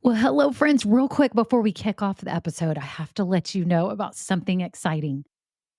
Well, hello, friends. Real quick before we kick off the episode, I have to let you know about something exciting.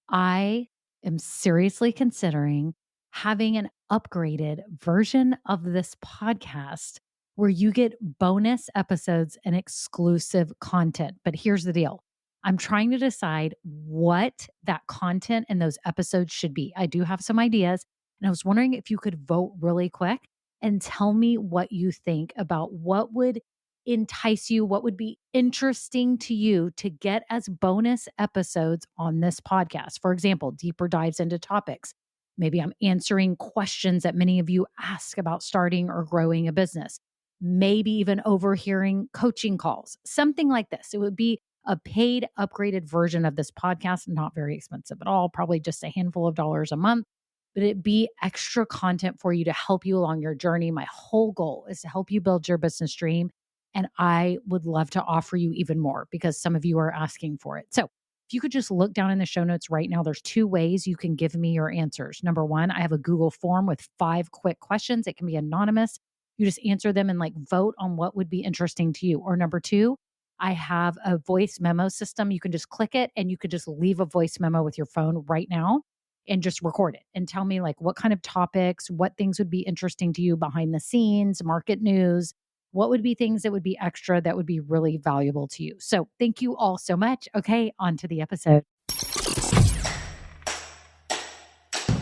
I am seriously considering having an upgraded version of this podcast where you get bonus episodes and exclusive content. But here's the deal, I'm trying to decide what that content and those episodes should be. I do have some ideas, and I was wondering if you could vote really quick and tell me what you think about what would entice you, what would be interesting to you to get as bonus episodes on this podcast. For example, deeper dives into topics. Maybe I'm answering questions that many of you ask about starting or growing a business. Maybe even overhearing coaching calls, something like this. It would be a paid, upgraded version of this podcast, not very expensive at all, probably just a handful of dollars a month, but it be extra content for you to help you along your journey. My whole goal is to help you build your business dream. And I would love to offer you even more because some of you are asking for it. So if you could just look down in the show notes right now, there's two ways you can give me your answers. Number one, I have a Google form with 5 quick questions. It can be anonymous. You just answer them and vote on what would be interesting to you. Or number two, I have a voice memo system. You can just click it and you could just leave a voice memo with your phone right now and just record it and tell me what kind of topics, what things would be interesting to you behind the scenes, market news. What would be things that would be extra that would be really valuable to you? So thank you all so much. Okay, on to the episode.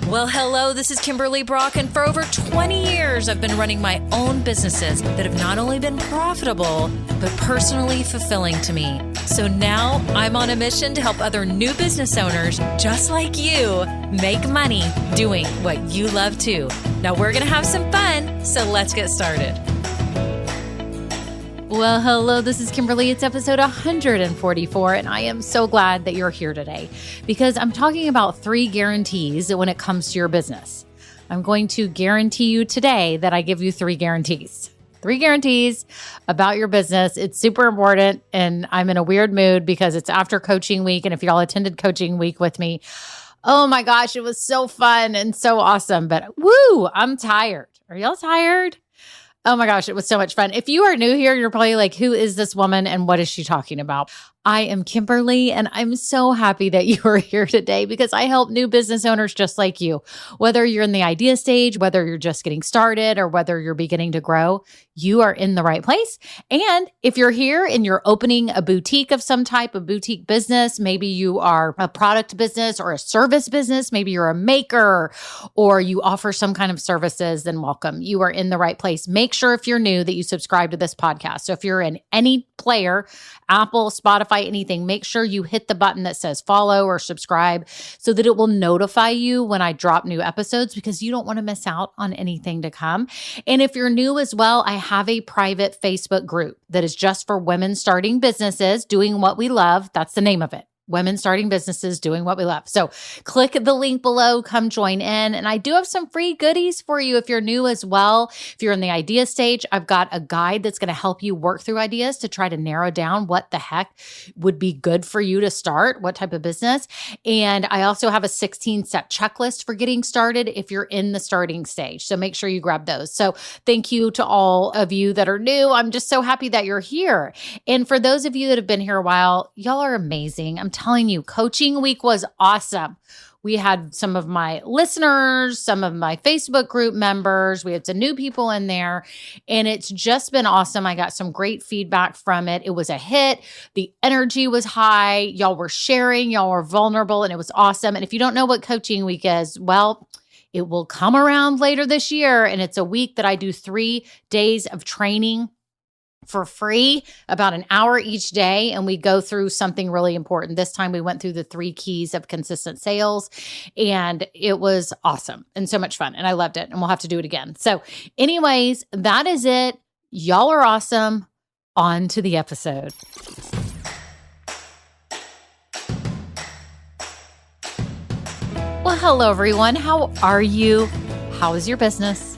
Well, hello, this is Kimberly Brock, and for over 20 years, I've been running my own businesses that have not only been profitable, but personally fulfilling to me. So now I'm on a mission to help other new business owners just like you make money doing what you love too. Now we're going to have some fun, so let's get started. Well, hello, this is Kimberly. It's episode 144, and I am so glad that you're here today because I'm talking about 3 guarantees when it comes to your business. I'm going to guarantee you today that I give you 3 guarantees. 3 guarantees about your business. It's super important, and I'm in a weird mood because it's after coaching week, and if y'all attended coaching week with me, oh my gosh, it was so fun and so awesome, but woo, I'm tired. Are y'all tired? Oh my gosh, it was so much fun. If you are new here, you're probably like, who is this woman and what is she talking about? I am Kimberly, and I'm so happy that you are here today because I help new business owners just like you. Whether you're in the idea stage, whether you're just getting started, or whether you're beginning to grow, you are in the right place. And if you're here and you're opening a boutique of some type of boutique business, maybe you are a product business or a service business, maybe you're a maker or you offer some kind of services, then welcome. You are in the right place. Make sure if you're new that you subscribe to this podcast. So if you're in any player, Apple, Spotify, anything, make sure you hit the button that says follow or subscribe so that it will notify you when I drop new episodes because you don't want to miss out on anything to come. And if you're new as well, I have a private Facebook group that is just for women starting businesses, doing what we love. That's the name of it. Women starting businesses, doing what we love. So click the link below, come join in. And I do have some free goodies for you if you're new as well. If you're in the idea stage, I've got a guide that's going to help you work through ideas to try to narrow down what the heck would be good for you to start, what type of business. And I also have a 16-step checklist for getting started if you're in the starting stage. So make sure you grab those. So thank you to all of you that are new. I'm just so happy that you're here. And for those of you that have been here a while, y'all are amazing. I'm telling you, coaching week was awesome. We had some of my listeners, some of my Facebook group members. We had some new people in there, and it's just been awesome. I got some great feedback from it. It was a hit. The energy was high. Y'all were sharing. Y'all were vulnerable, and it was awesome. And if you don't know what coaching week is, well, it will come around later this year, and it's a week that I do 3 days of training for free, about an hour each day. And we go through something really important. This time we went through the 3 keys of consistent sales, and it was awesome and so much fun. And I loved it, and we'll have to do it again. So anyways, that is it. Y'all are awesome. On to the episode. Well, hello everyone. How are you? How is your business?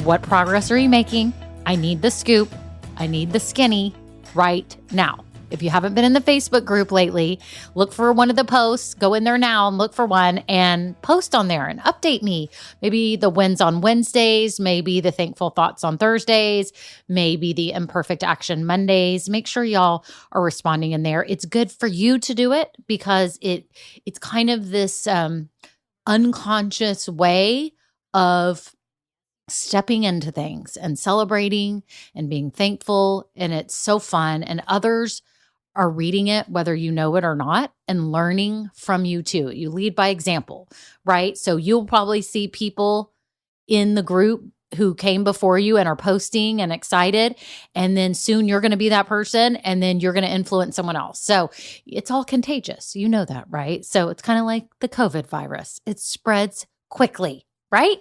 What progress are you making? I need the scoop. I need the skinny right now. If you haven't been in the Facebook group lately, look for one of the posts, go in there now and look for one and post on there and update me. Maybe the wins on Wednesdays, maybe the thankful thoughts on Thursdays, maybe the imperfect action Mondays. Make sure y'all are responding in there. It's good for you to do it because it's kind of this unconscious way of stepping into things and celebrating and being thankful. And it's so fun. And others are reading it, whether you know it or not, and learning from you too. You lead by example, right? So you'll probably see people in the group who came before you and are posting and excited. And then soon you're going to be that person and then you're going to influence someone else. So it's all contagious. You know that, right? So it's kind of like the COVID virus. It spreads quickly, right?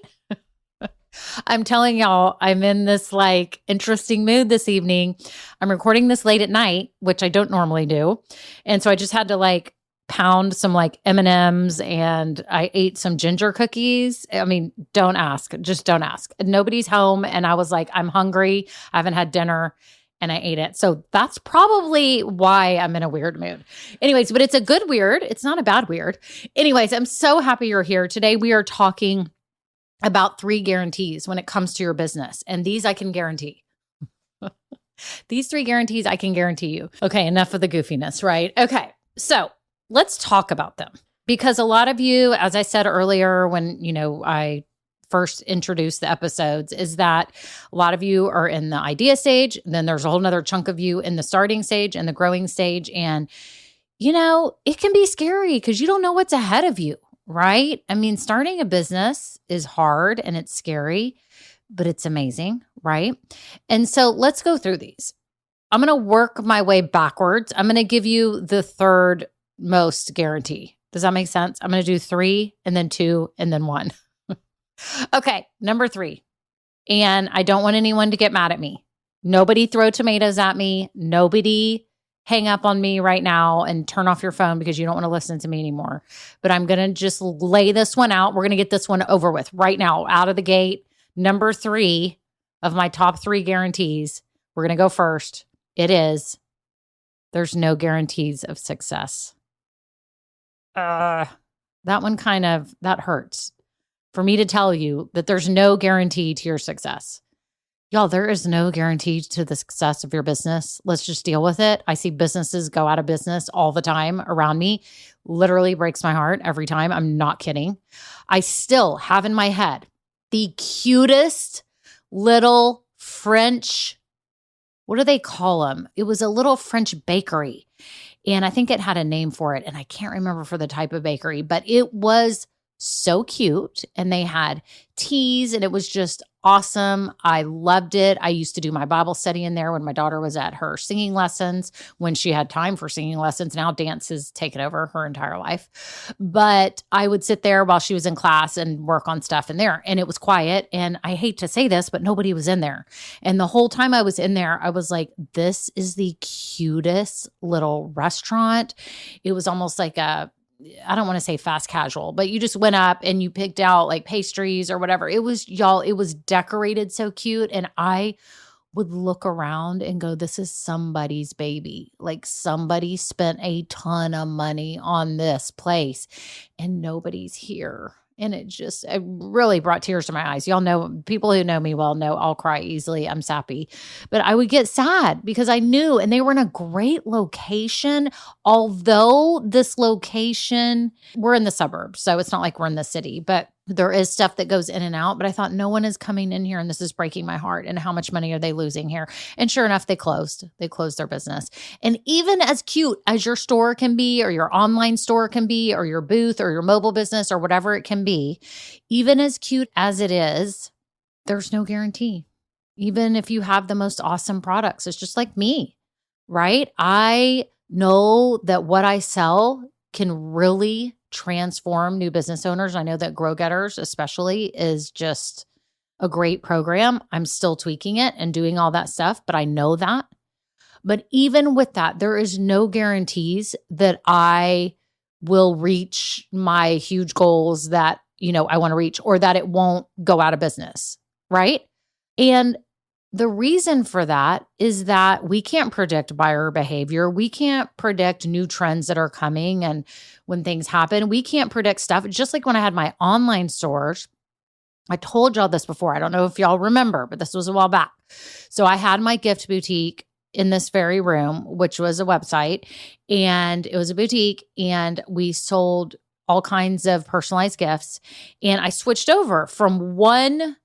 I'm telling y'all, I'm in this like interesting mood this evening. I'm recording this late at night, which I don't normally do. And so I just had to like pound some like M&Ms and I ate some ginger cookies. I mean, don't ask, just don't ask. Nobody's home. And I was like, I'm hungry. I haven't had dinner and I ate it. So that's probably why I'm in a weird mood. Anyways, but it's a good weird. It's not a bad weird. Anyways, I'm so happy you're here. Today we are talking about 3 guarantees when it comes to your business. And these I can guarantee. These 3 guarantees I can guarantee you. Okay, enough of the goofiness, right? Okay, so let's talk about them. Because a lot of you, as I said earlier when, I first introduced the episodes, is that a lot of you are in the idea stage. Then there's a whole nother chunk of you in the starting stage and the growing stage. And, it can be scary because you don't know what's ahead of you. Right? I mean, starting a business is hard and it's scary, but it's amazing, right? And so let's go through these. I'm going to work my way backwards. I'm going to give you the third most guarantee. Does that make sense? I'm going to do 3 and then 2 and then 1. Okay, number 3. And I don't want anyone to get mad at me. Nobody throw tomatoes at me. Nobody hang up on me right now and turn off your phone because you don't want to listen to me anymore. But I'm going to just lay this one out. We're going to get this one over with right now, out of the gate. Number 3 of my top 3 guarantees. We're going to go first. It is, there's no guarantees of success. That one that hurts for me to tell you that there's no guarantee to your success. Y'all, there is no guarantee to the success of your business. Let's just deal with it. I see businesses go out of business all the time around me. Literally breaks my heart every time. I'm not kidding. I still have in my head the cutest little French, what do they call them? It was a little French bakery. And I think it had a name for it. And I can't remember for the type of bakery, but it was so cute. And they had teas and it was just awesome. I loved it. I used to do my Bible study in there when my daughter was at her singing lessons, when she had time for singing lessons. Now dance has taken over her entire life. But I would sit there while she was in class and work on stuff in there. And it was quiet. And I hate to say this, but nobody was in there. And the whole time I was in there, I was like, this is the cutest little restaurant. It was almost like I don't want to say fast casual, but you just went up and you picked out like pastries or whatever. It was, y'all, it was decorated so cute. And I would look around and go, this is somebody's baby. Like somebody spent a ton of money on this place and nobody's here. And it really brought tears to my eyes. Y'all know, people who know me well know I'll cry easily. I'm sappy. But I would get sad because I knew, and they were in a great location. Although this location, we're in the suburbs, so it's not like we're in the city, but there is stuff that goes in and out. But I thought, no one is coming in here and this is breaking my heart. And how much money are they losing here? And sure enough, they closed their business. And even as cute as your store can be, or your online store can be, or your booth or your mobile business or whatever it can be, even as cute as it is, there's no guarantee. Even if you have the most awesome products, it's just like me, right? I know that what I sell can really transform new business owners. I know that Grow Getters especially is just a great program. I'm still tweaking it and doing all that stuff, but I know that. But even with that, there is no guarantees that I will reach my huge goals that, I want to reach, or that it won't go out of business, right? And The reason for that is that we can't predict buyer behavior. We can't predict new trends that are coming and when things happen. We can't predict stuff. Just like when I had my online stores, I told y'all this before. I don't know if y'all remember, but this was a while back. So I had my gift boutique in this very room, which was a website, and it was a boutique, and we sold all kinds of personalized gifts. And I switched over from one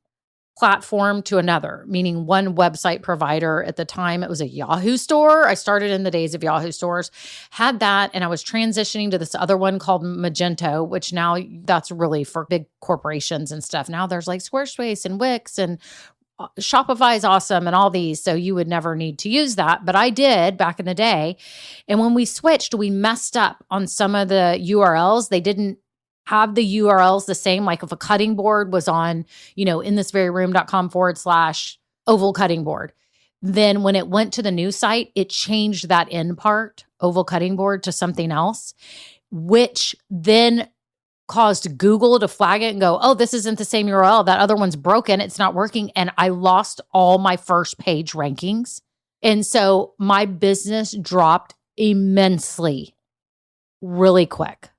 platform to another, meaning one website provider. At the time, it was a Yahoo store. I started in the days of Yahoo stores, had that, and I was transitioning to this other one called Magento, which now that's really for big corporations and stuff. Now there's like Squarespace and Wix and Shopify is awesome and all these. So you would never need to use that. But I did back in the day. And when we switched, we messed up on some of the URLs. They didn't have the URLs the same. Like if a cutting board was on, in this very room.com/oval cutting board, then when it went to the new site, it changed that end part, oval cutting board, to something else, which then caused Google to flag it and go, oh, this isn't the same URL. That other one's broken. It's not working. And I lost all my first page rankings. And so my business dropped immensely really quick.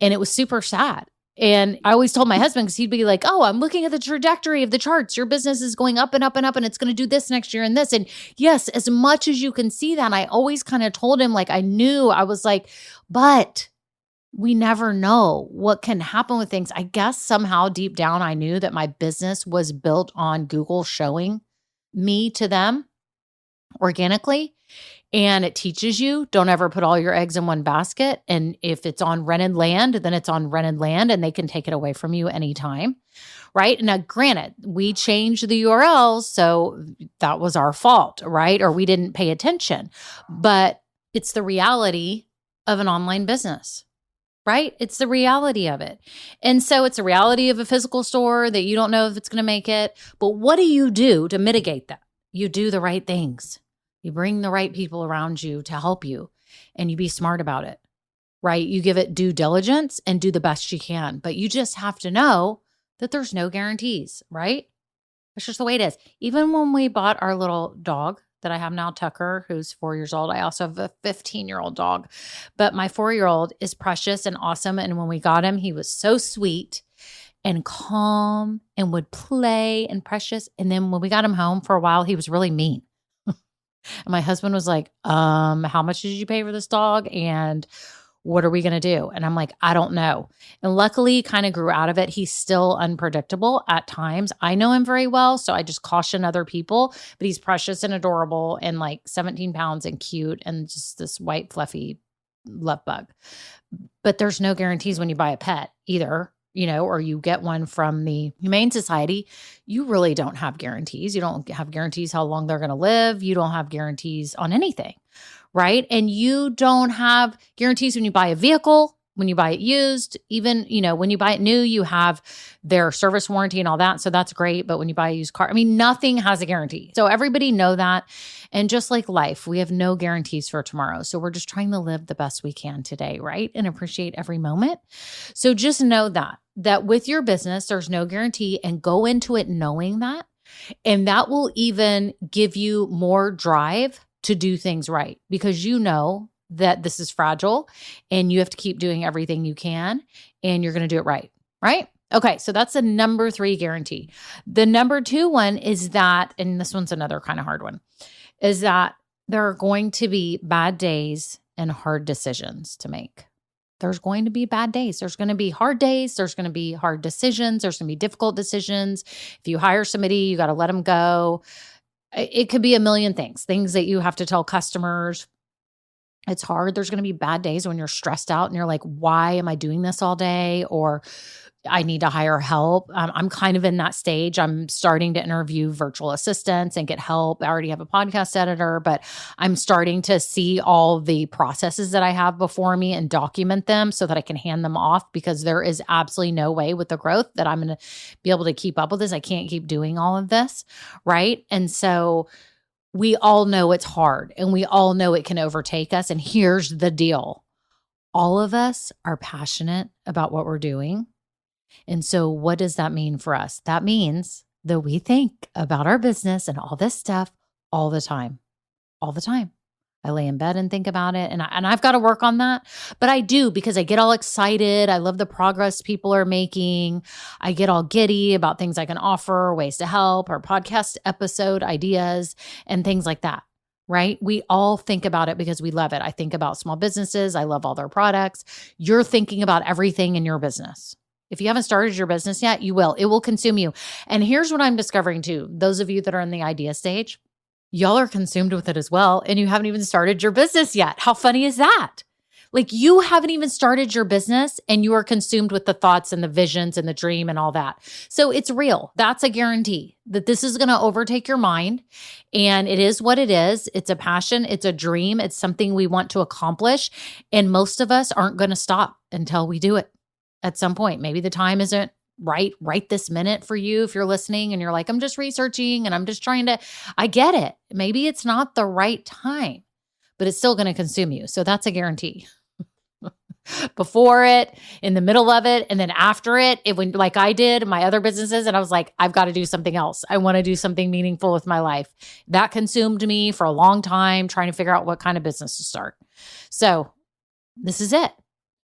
And it was super sad. And I always told my husband, because he'd be like, oh, I'm looking at the trajectory of the charts. Your business is going up and up and up, and it's going to do this next year and this. And yes, as much as you can see that, I always kind of told him, like, I knew, I was like, but we never know what can happen with things. I guess somehow deep down, I knew that my business was built on Google showing me to them organically. And it teaches you, don't ever put all your eggs in one basket. And if it's on rented land, then it's on rented land, and they can take it away from you anytime, right? Now, granted, we changed the URLs, so that was our fault, right? Or we didn't pay attention. But it's the reality of an online business, right? It's the reality of it. And so it's a reality of a physical store that you don't know if it's going to make it. But what do you do to mitigate that? You do the right things. You bring the right people around you to help you, and you be smart about it, right? You give it due diligence and do the best you can. But you just have to know that there's no guarantees, right? That's just the way it is. Even when we bought our little dog that I have now, Tucker, who's 4 years old. I also have a 15-year-old dog. But my 4-year-old is precious and awesome. And when we got him, he was so sweet and calm and would play and precious. And then when we got him home for a while, he was really mean. And my husband was like, how much did you pay for this dog? And what are we going to do? And I'm like, I don't know. And luckily he kind of grew out of it. He's still unpredictable at times. I know him very well, so I just caution other people, but he's precious and adorable and like 17 pounds and cute and just this white fluffy love bug. But there's no guarantees when you buy a pet either. Or you get one from the Humane Society, you really don't have guarantees. You don't have guarantees how long they're going to live. You don't have guarantees on anything, right? And you don't have guarantees when you buy a vehicle, when you buy it used, even, when you buy it new, you have their service warranty and all that. So that's great. But when you buy a used car, nothing has a guarantee. So everybody know that. And just like life, we have no guarantees for tomorrow. So we're just trying to live the best we can today, right? And appreciate every moment. So just know that with your business, there's no guarantee, and go into it knowing that. And that will even give you more drive to do things right, because you know that this is fragile and you have to keep doing everything you can, and you're going to do it right. Right? Okay. So that's the number 3 guarantee. The number 2 one is that, and this one's another kind of hard one, is that there are going to be bad days and hard decisions to make. There's going to be bad days. There's going to be hard days. There's going to be hard decisions. There's going to be difficult decisions. If you hire somebody, you got to let them go. It could be a million things that you have to tell customers. It's hard. There's going to be bad days when you're stressed out and you're like, why am I doing this all day? Or I need to hire help. I'm kind of in that stage. I'm starting to interview virtual assistants and get help. I already have a podcast editor, but I'm starting to see all the processes that I have before me and document them so that I can hand them off, because there is absolutely no way with the growth that I'm going to be able to keep up with this. I can't keep doing all of this, right? And so we all know it's hard, and we all know it can overtake us. And here's the deal. All of us are passionate about what we're doing. And so what does that mean for us? That means that we think about our business and all this stuff all the time. All the time. I lay in bed and think about it, and I've got to work on that. But I do, because I get all excited. I love the progress people are making. I get all giddy about things I can offer, ways to help, or podcast episode ideas and things like that, right? We all think about it because we love it. I think about small businesses. I love all their products. You're thinking about everything in your business. If you haven't started your business yet, you will. It will consume you. And here's what I'm discovering too. Those of you that are in the idea stage, y'all are consumed with it as well, and you haven't even started your business yet. How funny is that? Like, you haven't even started your business and you are consumed with the thoughts and the visions and the dream and all that. So it's real. That's a guarantee that this is going to overtake your mind, and it is what it is. It's a passion. It's a dream. It's something we want to accomplish. And most of us aren't going to stop until we do it at some point. Maybe the time isn't right this minute for you if you're listening and you're like, I'm just researching and I'm just trying to, I get it. Maybe it's not the right time, but it's still going to consume you. So that's a guarantee. Before it, in the middle of it, and then after it, when, like I did my other businesses, and I was like, I've got to do something else. I want to do something meaningful with my life. That consumed me for a long time, trying to figure out what kind of business to start. So this is it.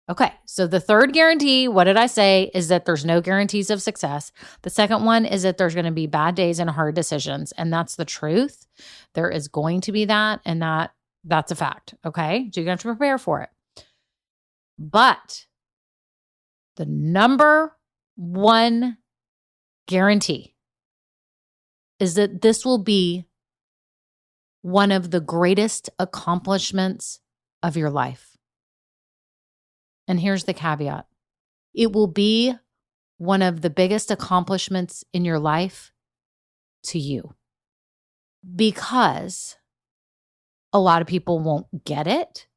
Okay, so the third guarantee, what did I say, is that there's no guarantees of success. The second one is that there's going to be bad days and hard decisions, and that's the truth. There is going to be that, and that's a fact, okay? So you're going to have to prepare for it. But the number one guarantee is that this will be one of the greatest accomplishments of your life. And here's the caveat. It will be one of the biggest accomplishments in your life to you, because a lot of people won't get it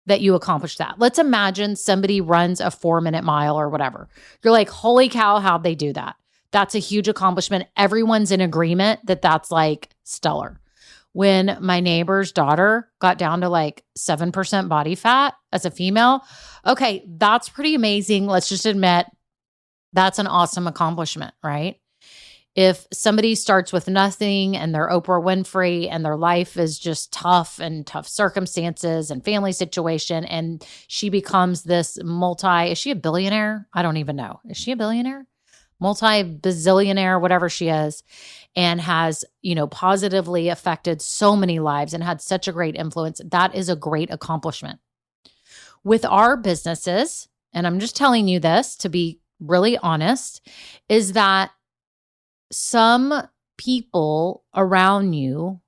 that you accomplished that. Let's imagine somebody runs a 4-minute mile or whatever. You're like, holy cow, how'd they do that? That's a huge accomplishment. Everyone's in agreement that that's like stellar. When my neighbor's daughter got down to like 7% body fat as a female, okay, that's pretty amazing. Let's just admit that's an awesome accomplishment, right? If somebody starts with nothing and they're Oprah Winfrey and their life is just tough and tough circumstances and family situation, and she becomes this is she a billionaire? I don't even know. Is she a billionaire? Multi-bazillionaire, whatever she is, and has, positively affected so many lives and had such a great influence. That is a great accomplishment. With our businesses, and I'm just telling you this to be really honest, is that some people around you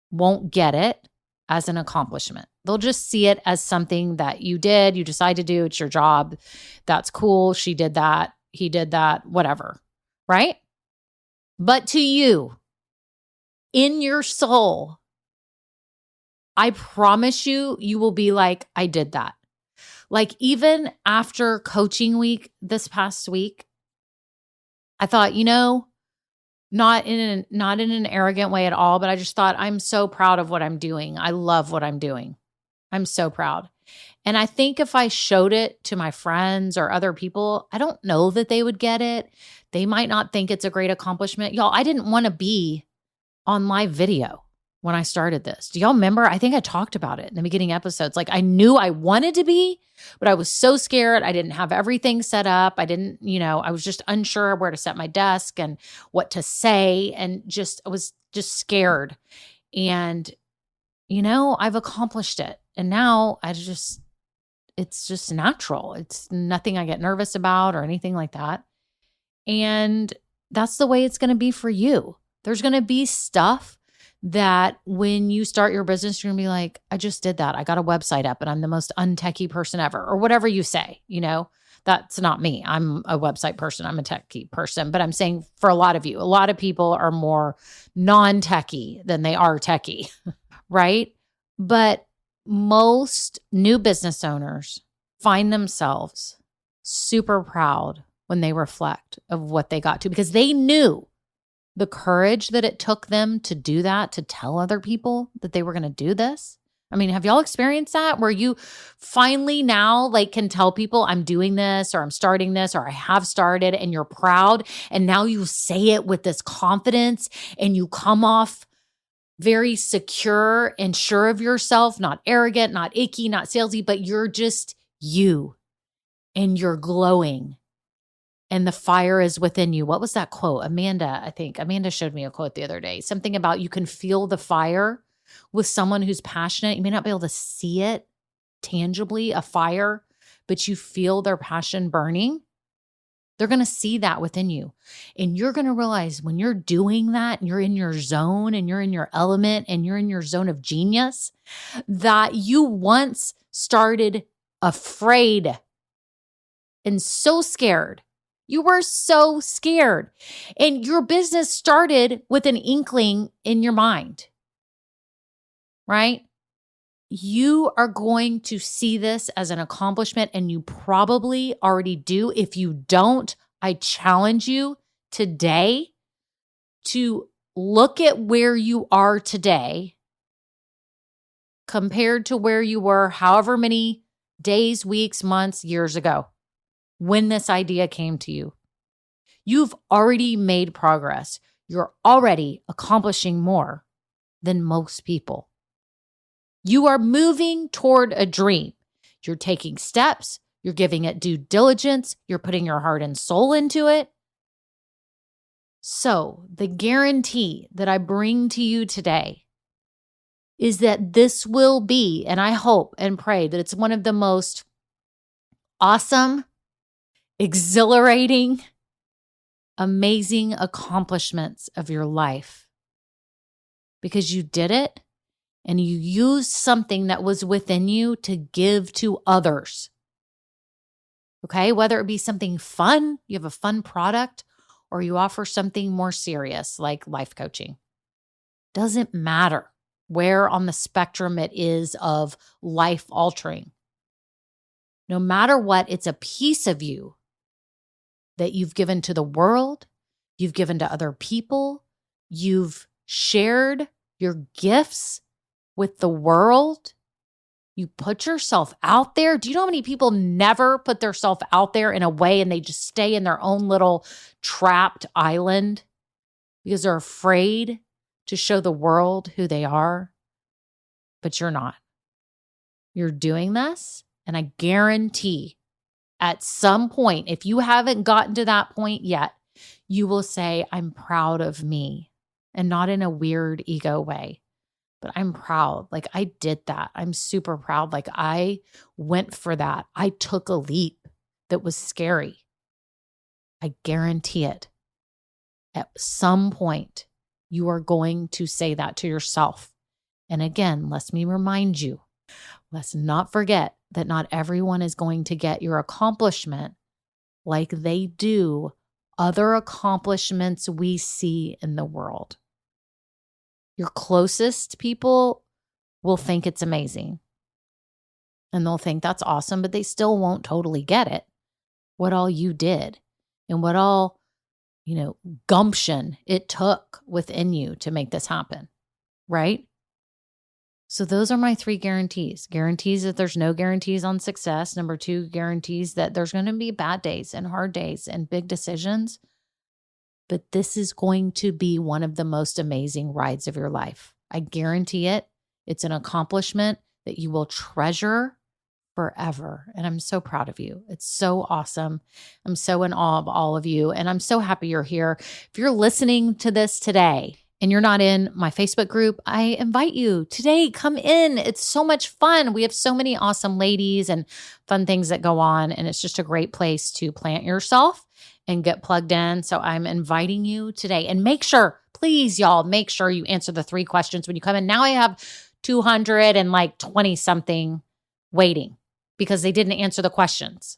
won't get it as an accomplishment. They'll just see it as something that you did, you decide to do, it's your job. That's cool. She did that. He did that, whatever, right? But to you, in your soul, I promise you, you will be like, I did that. Like, even after coaching week this past week, I thought, not in an arrogant way at all, but I just thought, I'm so proud of what I'm doing. I love what I'm doing. I'm so proud. And I think if I showed it to my friends or other people, I don't know that they would get it. They might not think it's a great accomplishment. Y'all, I didn't want to be on live video when I started this. Do y'all remember? I think I talked about it in the beginning episodes. Like, I knew I wanted to be, but I was so scared. I didn't have everything set up. I didn't, I was just unsure where to set my desk and what to say. And I was just scared. And, I've accomplished it. And now it's just natural. It's nothing I get nervous about or anything like that. And that's the way it's going to be for you. There's going to be stuff that when you start your business, you're going to be like, I just did that. I got a website up and I'm the most untechy person ever, or whatever you say, that's not me. I'm a website person. I'm a techie person, but I'm saying for a lot of you, a lot of people are more non-techie than they are techie, right? But most new business owners find themselves super proud when they reflect of what they got to, because they knew the courage that it took them to do that, to tell other people that they were going to do this. I mean, have y'all experienced that where you finally now like can tell people I'm doing this or I'm starting this or I have started and you're proud and now you say it with this confidence and you come off very secure and sure of yourself, not arrogant, not icky, not salesy, but you're just you and you're glowing and the fire is within you. What was that quote? I think Amanda showed me a quote the other day, something about you can feel the fire with someone who's passionate. You may not be able to see it tangibly, a fire, but you feel their passion burning. They're going to see that within you. And you're going to realize when you're doing that and you're in your zone and you're in your element and you're in your zone of genius, that you once started afraid and so scared. You were so scared. And your business started with an inkling in your mind, right? You are going to see this as an accomplishment, and you probably already do. If you don't, I challenge you today to look at where you are today compared to where you were however many days, weeks, months, years ago when this idea came to you. You've already made progress. You're already accomplishing more than most people. You are moving toward a dream. You're taking steps. You're giving it due diligence. You're putting your heart and soul into it. So the guarantee that I bring to you today is that this will be, and I hope and pray that it's one of the most awesome, exhilarating, amazing accomplishments of your life because you did it. And you used something that was within you to give to others. Okay, whether it be something fun, you have a fun product, or you offer something more serious like life coaching. Doesn't matter where on the spectrum it is of life altering. No matter what, it's a piece of you that you've given to the world, you've given to other people, you've shared your gifts with the world. You put yourself out there. Do you know how many people never put themselves out there in a way and they just stay in their own little trapped island because they're afraid to show the world who they are? But you're not. You're doing this, and I guarantee at some point, if you haven't gotten to that point yet, you will say, I'm proud of me, and not in a weird ego way. But I'm proud. Like I did that. I'm super proud. Like I went for that. I took a leap that was scary. I guarantee it. At some point, you are going to say that to yourself. And again, let me remind you, let's not forget that not everyone is going to get your accomplishment like they do other accomplishments we see in the world. Your closest people will think it's amazing. And they'll think that's awesome, but they still won't totally get it. What all you did and what all, gumption it took within you to make this happen, right? So those are my 3 guarantees. Guarantees that there's no guarantees on success. Number 2, guarantees that there's going to be bad days and hard days and big decisions. But this is going to be one of the most amazing rides of your life. I guarantee it. It's an accomplishment that you will treasure forever. And I'm so proud of you. It's so awesome. I'm so in awe of all of you. And I'm so happy you're here. If you're listening to this today and you're not in my Facebook group, I invite you today, come in. It's so much fun. We have so many awesome ladies and fun things that go on. And it's just a great place to plant yourself and get plugged in. So I'm inviting you today. And make sure, please, y'all, make sure you answer the 3 questions when you come in. Now I have 220 something waiting because they didn't answer the questions.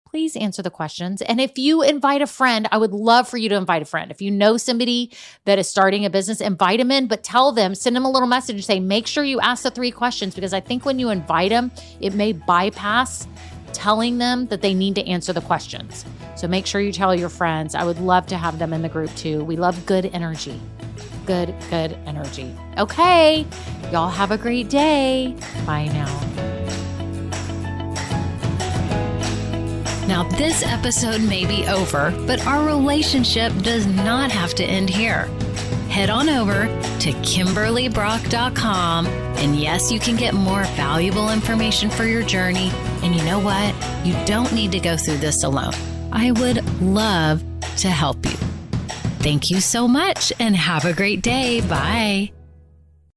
Please answer the questions. And if you invite a friend, I would love for you to invite a friend. If you know somebody that is starting a business, invite them in, but tell them, send them a little message and say, make sure you ask the 3 questions, because I think when you invite them, it may bypass telling them that they need to answer the questions. So make sure you tell your friends. I would love to have them in the group too. We love good energy. Good energy. Okay. Y'all have a great day. Bye now. Now, this episode may be over, but our relationship does not have to end here. Head on over to KimberlyBrock.com, and yes, you can get more valuable information for your journey. And you know what? You don't need to go through this alone. I would love to help you. Thank you so much and have a great day. Bye.